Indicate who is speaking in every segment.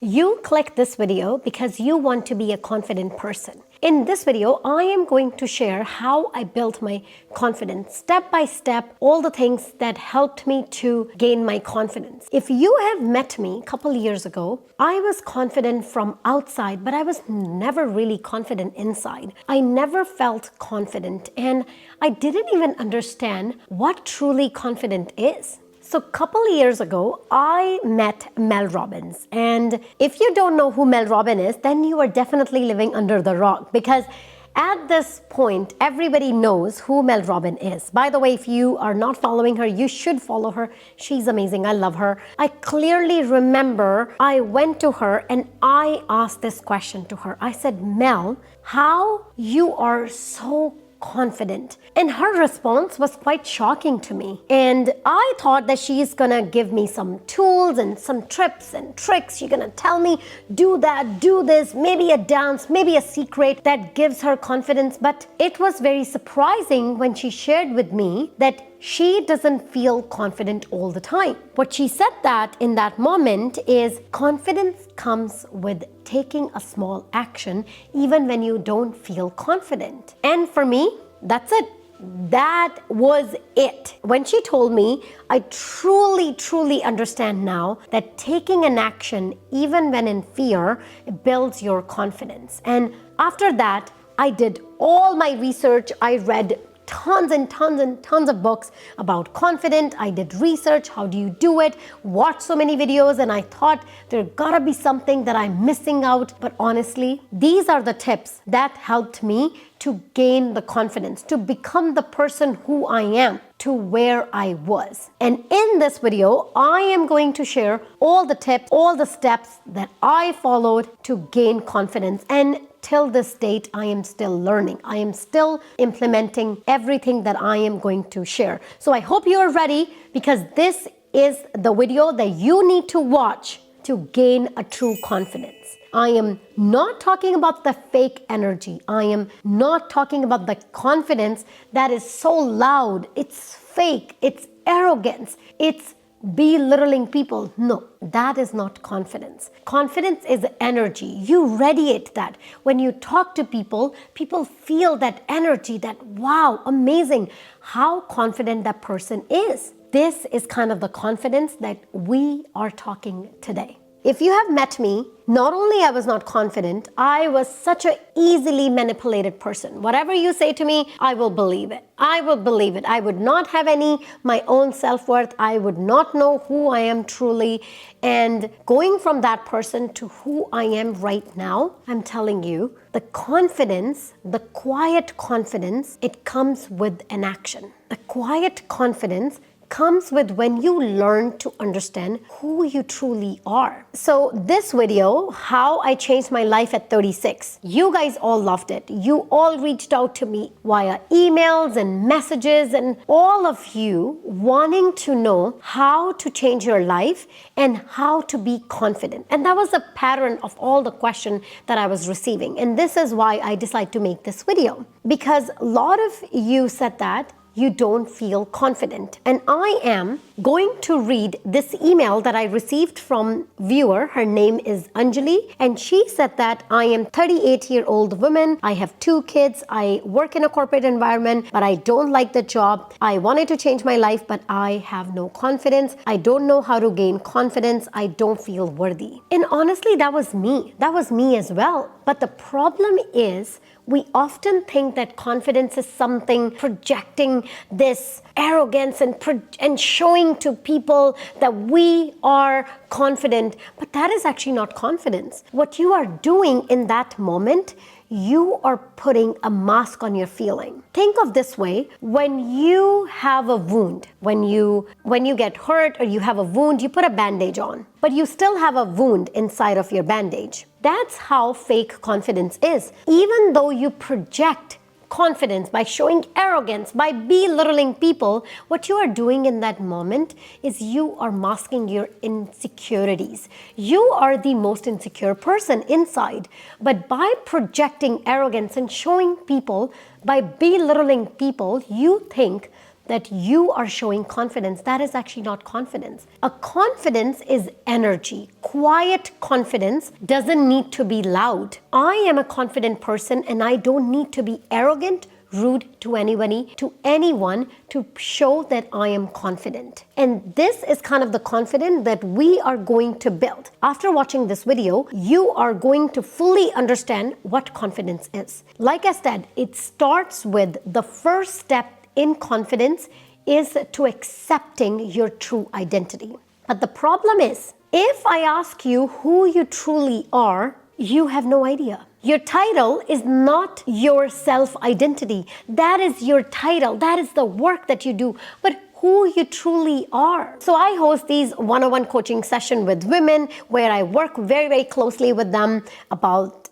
Speaker 1: You click this video because you want to be a confident person. In this video, I am going to share how I built my confidence step by step, all the things that helped me to gain my confidence. If you have met me a couple years ago, I was confident from outside, but I was never really confident inside. I never felt confident, and I didn't even understand what truly confident is. So a couple years ago, I met Mel Robbins. And if you don't know who Mel Robbins is, then you are definitely living under the rock, because at this point, everybody knows who Mel Robbins is. By the way, if you are not following her, you should follow her. She's amazing. I love her. I clearly remember I went to her and I asked this question to her. I said, Mel, how you are so confident? And her response was quite shocking to me. And I thought that she's gonna give me some tools and some tips and tricks. She's gonna tell me, do that, do this, maybe a dance, maybe a secret that gives her confidence. But it was very surprising when she shared with me that she doesn't feel confident all the time. What she said that in that moment is confidence comes with taking a small action even when you don't feel confident. And for me, that's it. That was it. When she told me, I truly understand now that taking an action, even when in fear, builds your confidence. And after that, I did all my research. I read tons of books about confidence. I did research. How do you do it? Watched so many videos, and I thought there gotta be something that I'm missing out. But honestly, these are the tips that helped me to gain the confidence, to become the person who I am, to where I was. And in this video, I am going to share all the tips, all the steps that I followed to gain confidence. And till this date, I am still learning. I am still implementing everything that I am going to share. So I hope you're ready, because this is the video that you need to watch to gain a true confidence. I am not talking about the fake energy. I am not talking about the confidence that is so loud. It's fake. It's arrogance. It's belittling people. No, that is not confidence. Confidence is energy. You radiate that. When you talk to people, people feel that energy, that wow, amazing, how confident that person is. This is kind of the confidence that we are talking today. If you have met me, not only I was not confident, I was such an easily manipulated person. Whatever you say to me, I will believe it. I will believe it. I would not have my own self-worth. I would not know who I am truly. And going from that person to who I am right now, I'm telling you, the confidence, the quiet confidence, it comes with an action. The quiet confidence comes with when you learn to understand who you truly are. So this video, how I changed my life at 36, you guys all loved it. You all reached out to me via emails and messages, and all of you wanting to know how to change your life and how to be confident. And that was a pattern of all the questions that I was receiving. And this is why I decided to make this video, because a lot of you said that you don't feel confident. And I am going to read this email that I received from viewer. Her name is Anjali, and she said that I am 38-year-old woman. I have 2 kids. I work in a corporate environment, but I don't like the job. I wanted to change my life, but I have no confidence. I don't know how to gain confidence. I don't feel worthy. And honestly, that was me. That was me as well. But the problem is, we often think that confidence is something projecting this arrogance and showing to people that we are confident, but that is actually not confidence. What you are doing in that moment, you are putting a mask on your feeling. Think of this way: when you have a wound, when you get hurt or you have a wound, you put a bandage on, but you still have a wound inside of your bandage. That's how fake confidence is. Even though you project confidence by showing arrogance, by belittling people, what you are doing in that moment is you are masking your insecurities. You are the most insecure person inside. But by projecting arrogance and showing people, by belittling people, you think that you are showing confidence, that is actually not confidence. A confidence is energy. Quiet confidence doesn't need to be loud. I am a confident person and I don't need to be arrogant, rude to anyone to show that I am confident. And this is kind of the confidence that we are going to build. After watching this video, you are going to fully understand what confidence is. Like I said, it starts with the first step in confidence is to accepting your true identity. But the problem is, if I ask you who you truly are, you have no idea. Your title is not your self-identity. That is your title. That is the work that you do. But who you truly are. So I host these one-on-one coaching sessions with women where I work very, very closely with them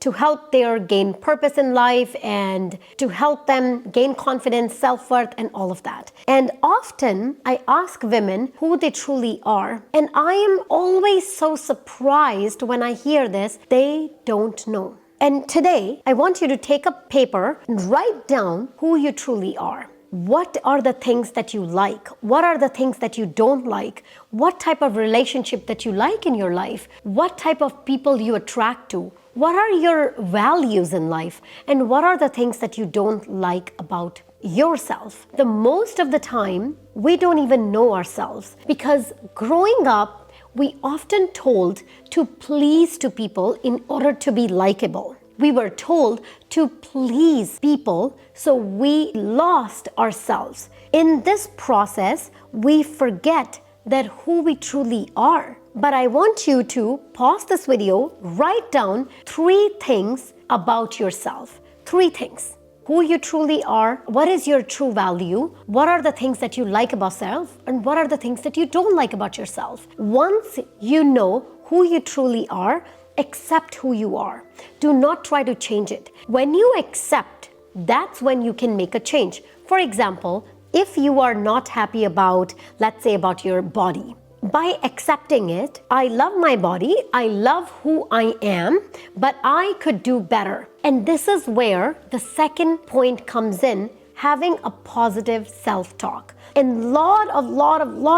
Speaker 1: to help them gain purpose in life and to help them gain confidence, self-worth, and all of that. And often I ask women who they truly are. And I am always so surprised when I hear this, they don't know. And today, I want you to take a paper and write down who you truly are. What are the things that you like? What are the things that you don't like? What type of relationship that you like in your life? What type of people you attract to? What are your values in life? And what are the things that you don't like about yourself? The most of the time, we don't even know ourselves because growing up, we often told to please to people in order to be likable. We were told to please people, so we lost ourselves. In this process, we forget that who we truly are. But I want you to pause this video, write down 3 things about yourself. 3 things. Who you truly are, what is your true value, what are the things that you like about yourself, and what are the things that you don't like about yourself. Once you know who you truly are, accept who you are. Do not try to change it. When you accept, that's when you can make a change. For example, if you are not happy about, let's say, about your body, by accepting it, I love my body, I love who I am, but I could do better. And this is where the second point comes in, having a positive self-talk. And lot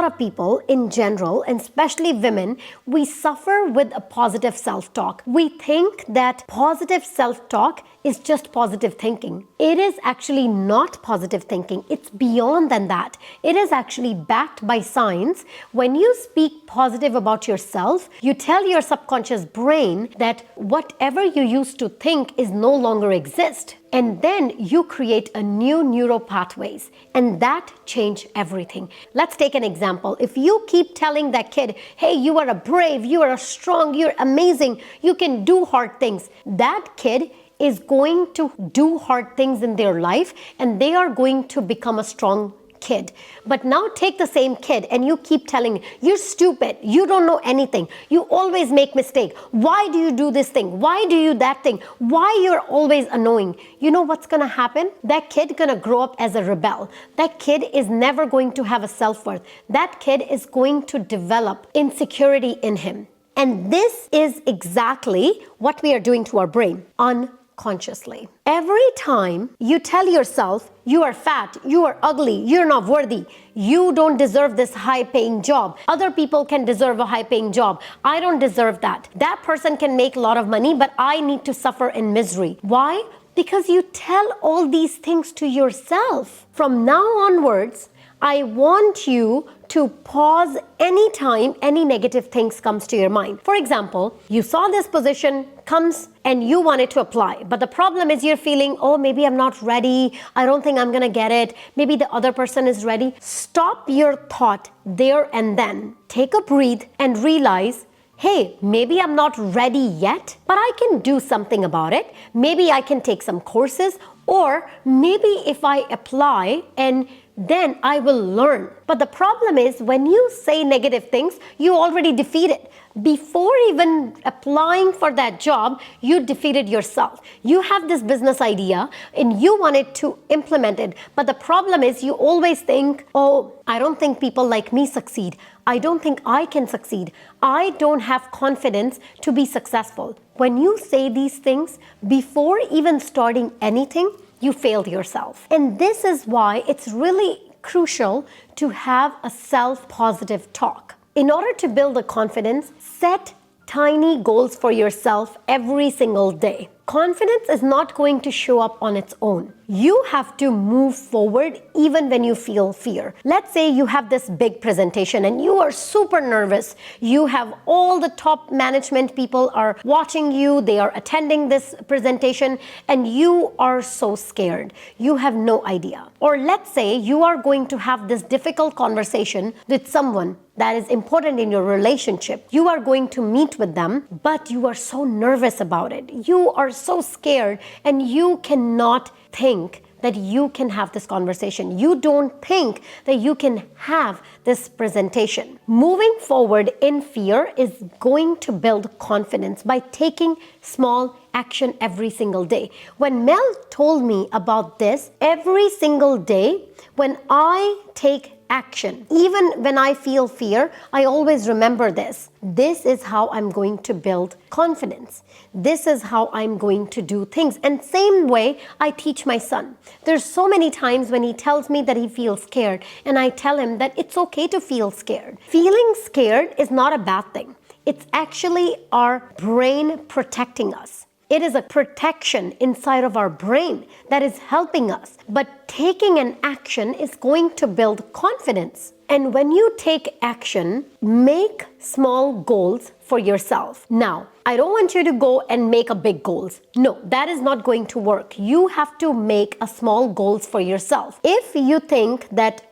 Speaker 1: of people in general, and especially women, we suffer with a positive self-talk. We think that positive self-talk is just positive thinking. It is actually not positive thinking. It's beyond than that. It is actually backed by science. When you speak positive about yourself, you tell your subconscious brain that whatever you used to think is no longer exist. And then you create a new neural pathways, and that change everything. Let's take an example. If you keep telling that kid, hey, you are a brave, you are a strong, you're amazing, you can do hard things, that kid is going to do hard things in their life and they are going to become a strong kid. But now take the same kid and you keep telling, you're stupid, you don't know anything, you always make mistake, why do you do this thing, why do you that thing, why you're always annoying. You know what's gonna happen? That kid gonna grow up as a rebel. That kid is never going to have a self-worth. That kid is going to develop insecurity in him. And this is exactly what we are doing to our brain unconsciously. Every time you tell yourself you are fat, you are ugly, you're not worthy, you don't deserve this high-paying job, other people can deserve a high-paying job, I don't deserve that, that person can make a lot of money, but I need to suffer in misery. Why? Because you tell all these things to yourself. From now onwards, I want you to pause anytime any negative things comes to your mind. For example, you saw this position comes and you wanted to apply, but the problem is you're feeling, oh, maybe I'm not ready, I don't think I'm gonna get it, maybe the other person is ready. Stop your thought there and then. Take a breath and realize, hey, maybe I'm not ready yet, but I can do something about it. Maybe I can take some courses, or maybe if I apply and then I will learn. But the problem is when you say negative things, you already defeated. Before even applying for that job, you defeated yourself. You have this business idea and you wanted to implement it. But the problem is you always think, oh, I don't think people like me succeed. I don't think I can succeed. I don't have confidence to be successful. When you say these things, before even starting anything, you failed yourself. And this is why it's really crucial to have a self-positive talk. In order to build a confidence, set tiny goals for yourself every single day. Confidence is not going to show up on its own. You have to move forward even when you feel fear. Let's say you have this big presentation and you are super nervous. You have all the top management people are watching you. They are attending this presentation and you are so scared. You have no idea. Or let's say you are going to have this difficult conversation with someone that is important in your relationship. You are going to meet with them, but you are so nervous about it. You are so scared and you cannot think that you can have this conversation. You don't think that you can have this presentation. Moving forward in fear is going to build confidence by taking small action every single day. When Mel told me about this, every single day when I take action, even when I feel fear, I always remember this. This is how I'm going to build confidence. This is how I'm going to do things. And same way I teach my son. There's so many times when he tells me that he feels scared and I tell him that it's okay to feel scared. Feeling scared is not a bad thing. It's actually our brain protecting us. It is a protection inside of our brain that is helping us. But taking an action is going to build confidence. And when you take action, make small goals for yourself. Now, I don't want you to go and make a big goals. No, that is not going to work. You have to make a small goals for yourself. If you think that,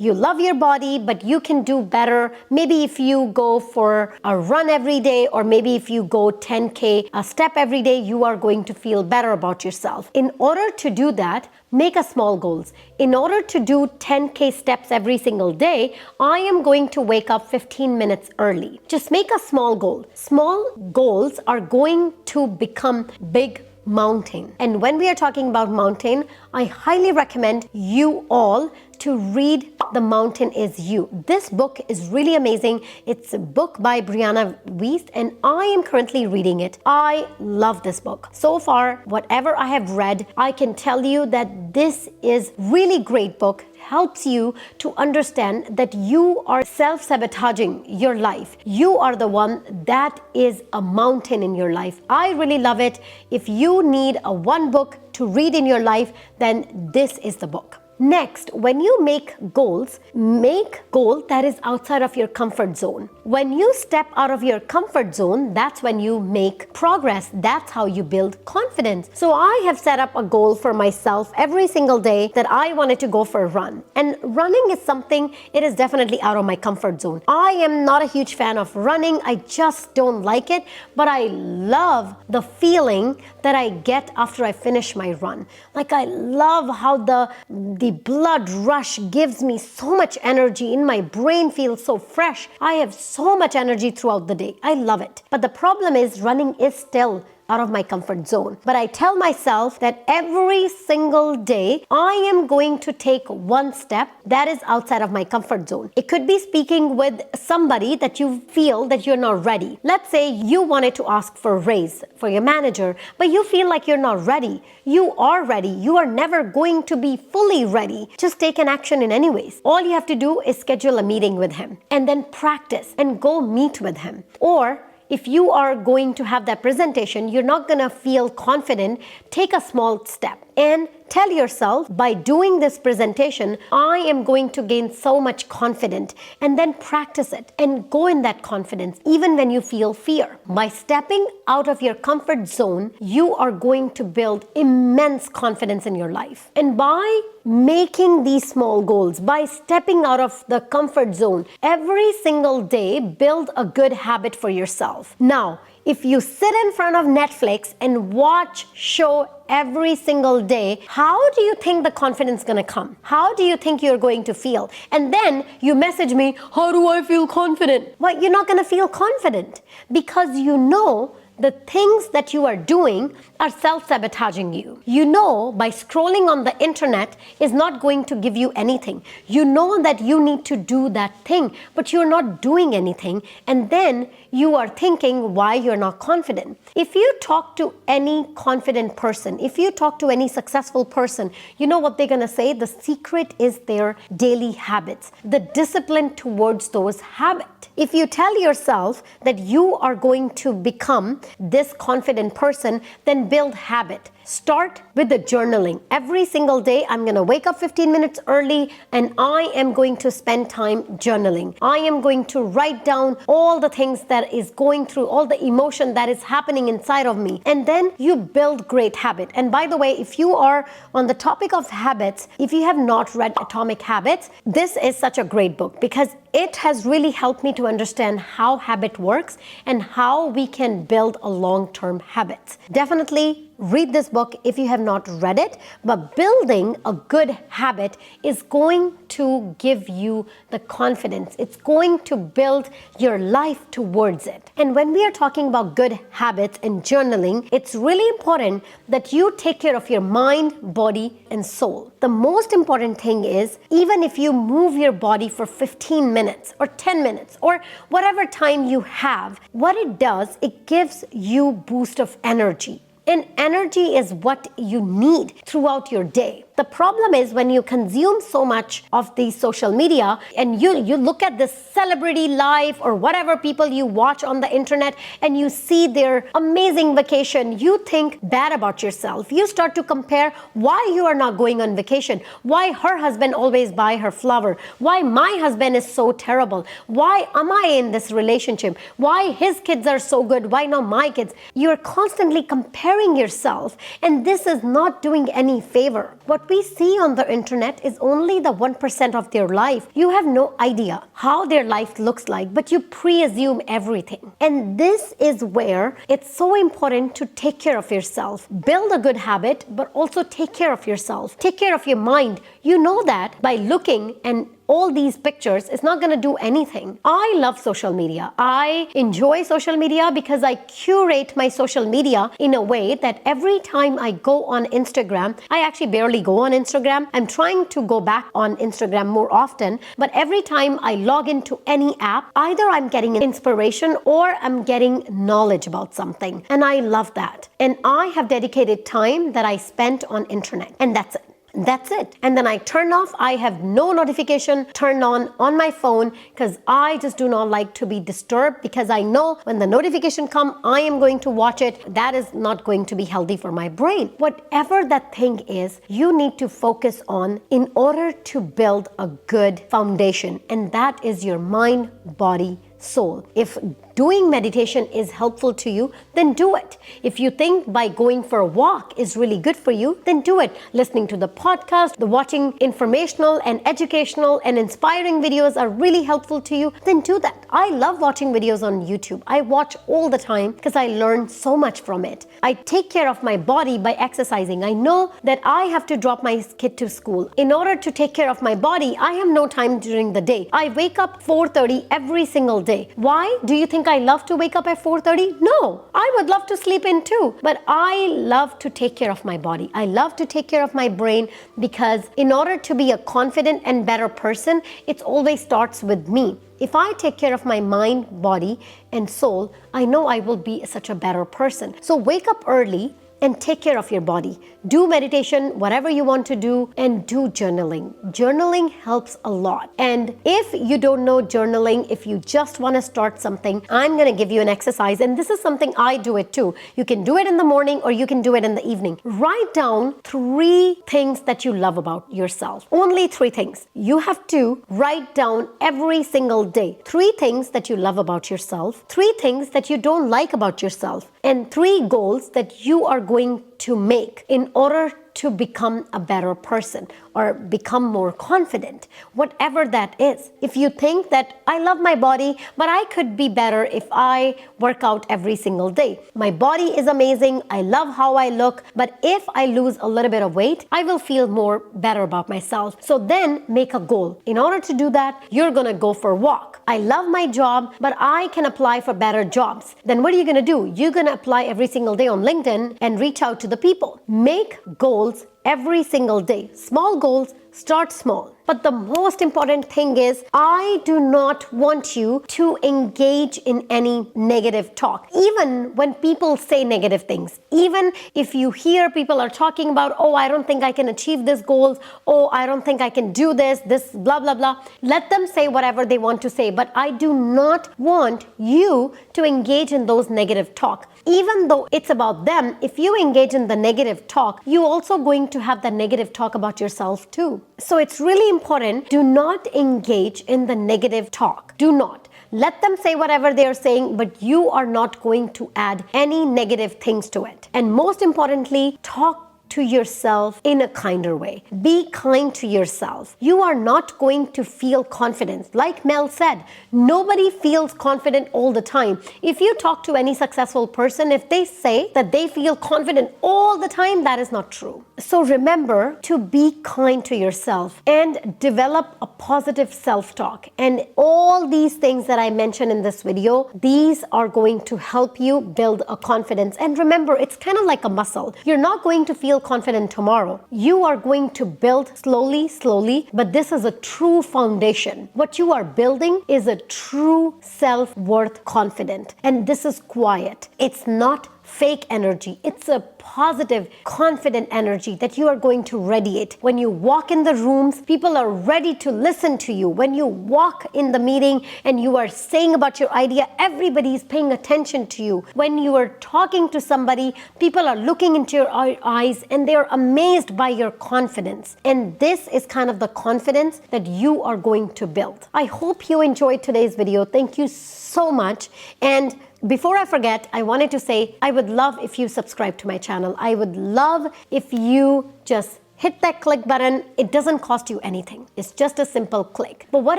Speaker 1: you love your body, but you can do better. Maybe if you go for a run every day, or maybe if you go 10K a step every day, you are going to feel better about yourself. In order to do that, make a small goals. In order to do 10K steps every single day, I am going to wake up 15 minutes early. Just make a small goal. Small goals are going to become big mountain. And when we are talking about mountain, I highly recommend you all to read The Mountain Is You. This book is really amazing. It's a book by Brianna Wiest and I am currently reading it. I love this book. So far, whatever I have read, I can tell you that this is really great book. Helps you to understand that you are self-sabotaging your life. You are the one that is a mountain in your life. I really love it. If you need a one book to read in your life, then this is the book. Next, when you make goals, make goal that is outside of your comfort zone. When you step out of your comfort zone, that's when you make progress. That's how you build confidence. So I have set up a goal for myself every single day that I wanted to go for a run. And running is something, it is definitely out of my comfort zone. I am not a huge fan of running. I just don't like it, but I love the feeling that I get after I finish my run. Like I love how the blood rush gives me so much energy in my brain, feels so fresh. I have so much energy throughout the day. I love it. But the problem is running is still out of my comfort zone. But I tell myself that every single day, I am going to take one step that is outside of my comfort zone. It could be speaking with somebody that you feel that you're not ready. Let's say you wanted to ask for a raise for your manager, but you feel like you're not ready. You are ready. You are never going to be fully ready. Just take an action in anyways. All you have to do is schedule a meeting with him and then practice and go meet with him. Or if you are going to have that presentation, you're not going to feel confident, take a small step and tell yourself, by doing this presentation, I am going to gain so much confidence, and then practice it and go in that confidence even when you feel fear. By stepping out of your comfort zone, you are going to build immense confidence in your life. And by making these small goals, by stepping out of the comfort zone, every single day, build a good habit for yourself. Now, if you sit in front of Netflix and watch show every single day, how do you think the confidence is going to come? How do you think you're going to feel? And then you message me, how do I feel confident? Well, you're not going to feel confident because you know the things that you are doing are self-sabotaging you. You know by scrolling on the internet is not going to give you anything. You know that you need to do that thing, but you're not doing anything, and then you are thinking why you're not confident. If you talk to any confident person, if you talk to any successful person, you know what they're going to say? The secret is their daily habits, the discipline towards those habits. If you tell yourself that you are going to become this confident person, then build habit. Start with the journaling. Every single day, I'm going to wake up 15 minutes early and I am going to spend time journaling. I am going to write down all the things that is going through, all the emotion that is happening inside of me. And then you build great habit. And by the way, if you are on the topic of habits, if you have not read Atomic Habits, this is such a great book because it has really helped me to understand how habit works and how we can build a long-term habits. Definitely read this book if you have not read it, but building a good habit is going to give you the confidence. It's going to build your life towards it. And when we are talking about good habits and journaling, it's really important that you take care of your mind, body, and soul. The most important thing is, even if you move your body for 15 minutes or 10 minutes or whatever time you have, what it does, it gives you boost of energy. And energy is what you need throughout your day. The problem is when you consume so much of the social media and you look at this celebrity life or whatever people you watch on the internet and you see their amazing vacation, you think bad about yourself. You start to compare why you are not going on vacation, why her husband always buy her flower, why my husband is so terrible, why am I in this relationship, why his kids are so good, why not my kids. You're constantly comparing yourself, and this is not doing any favor. What we see on the internet is only the 1% of their life. You have no idea how their life looks like, but you presume everything. And this is where it's so important to take care of yourself. Build a good habit, but also take care of yourself. Take care of your mind. You know that by looking and all these pictures, it's not going to do anything. I love social media. I enjoy social media because I curate my social media in a way that every time I go on Instagram, I actually barely go on Instagram. I'm trying to go back on Instagram more often, but every time I log into any app, either I'm getting an inspiration or I'm getting knowledge about something. And I love that. And I have dedicated time that I spent on internet, and that's it. That's it. And then I turn off. I have no notification turned on my phone because I just do not like to be disturbed, because I know when the notification comes, I am going to watch it. That is not going to be healthy for my brain. Whatever that thing is, you need to focus on in order to build a good foundation. And that is your mind, body, soul. If doing meditation is helpful to you, then do it. If you think by going for a walk is really good for you, then do it. Listening to the podcast, the watching informational and educational and inspiring videos are really helpful to you, then do that. I love watching videos on YouTube. I watch all the time because I learn so much from it. I take care of my body by exercising. I know that I have to drop my kid to school. In order to take care of my body, I have no time during the day. I wake up 4:30 every single day. Why? Do you think I love to wake up at 4:30? No, I would love to sleep in too, but I love to take care of my body. I love to take care of my brain, because in order to be a confident and better person, it always starts with me. If I take care of my mind, body, and soul, I know I will be such a better person. So wake up early and take care of your body. Do meditation, whatever you want to do, and do journaling. Journaling helps a lot. And if you don't know journaling, if you just want to start something, I'm going to give you an exercise. And this is something I do it too. You can do it in the morning or you can do it in the evening. Write down 3 things that you love about yourself. Only 3 things. You have to write down every single day 3 things that you love about yourself, 3 things that you don't like about yourself, and 3 goals that you are going to make in order to become a better person or become more confident, whatever that is. If you think that I love my body, but I could be better if I work out every single day. My body is amazing. I love how I look, but if I lose a little bit of weight, I will feel more better about myself. So then make a goal. In order to do that, you're going to go for a walk. I love my job, but I can apply for better jobs. Then what are you going to do? You're going to apply every single day on LinkedIn and reach out to the people. Make goals every single day. Small goals, start small. But the most important thing is, I do not want you to engage in any negative talk. Even when people say negative things, even if you hear people are talking about, oh, I don't think I can achieve this goals, oh, I don't think I can do this blah, blah, blah. Let them say whatever they want to say, but I do not want you to engage in those negative talk. Even though it's about them, if you engage in the negative talk, you're also going to have the negative talk about yourself too. So it's really important, do not engage in the negative talk. Do not. Let them say whatever they are saying, but you are not going to add any negative things to it. And most importantly, talk to yourself in a kinder way. Be kind to yourself. You are not going to feel confidence. Like Mel said, nobody feels confident all the time. If you talk to any successful person, if they say that they feel confident all the time, that is not true. So remember to be kind to yourself and develop a positive self-talk. And all these things that I mentioned in this video, these are going to help you build a confidence. And remember, it's kind of like a muscle. You're not going to feel confident tomorrow. You are going to build slowly, but this is a true foundation. What you are building is a true self-worth confident. And this is quiet. It's not fake energy. It's a positive, confident energy that you are going to radiate. When you walk in the rooms, people are ready to listen to you. When you walk in the meeting and you are saying about your idea, everybody is paying attention to you. When you are talking to somebody, people are looking into your eyes and they are amazed by your confidence. And this is kind of the confidence that you are going to build. I hope you enjoyed today's video. Thank you so much. And before I forget, I wanted to say, I would love if you subscribe to my channel. I would love if you just hit that click button. It doesn't cost you anything. It's just a simple click. But what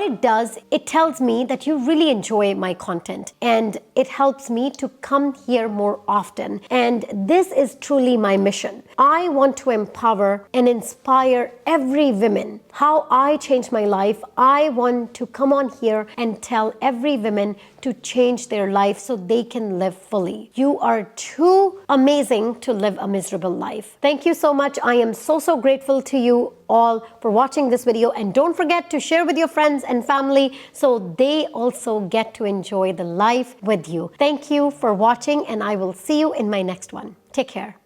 Speaker 1: it does, it tells me that you really enjoy my content and it helps me to come here more often. And this is truly my mission. I want to empower and inspire every woman. How I changed my life, I want to come on here and tell every woman to change their life so they can live fully. You are too amazing to live a miserable life. Thank you so much. I am so grateful to you all for watching this video, and don't forget to share with your friends and family so they also get to enjoy the life with you. Thank you for watching, and I will see you in my next one. Take care.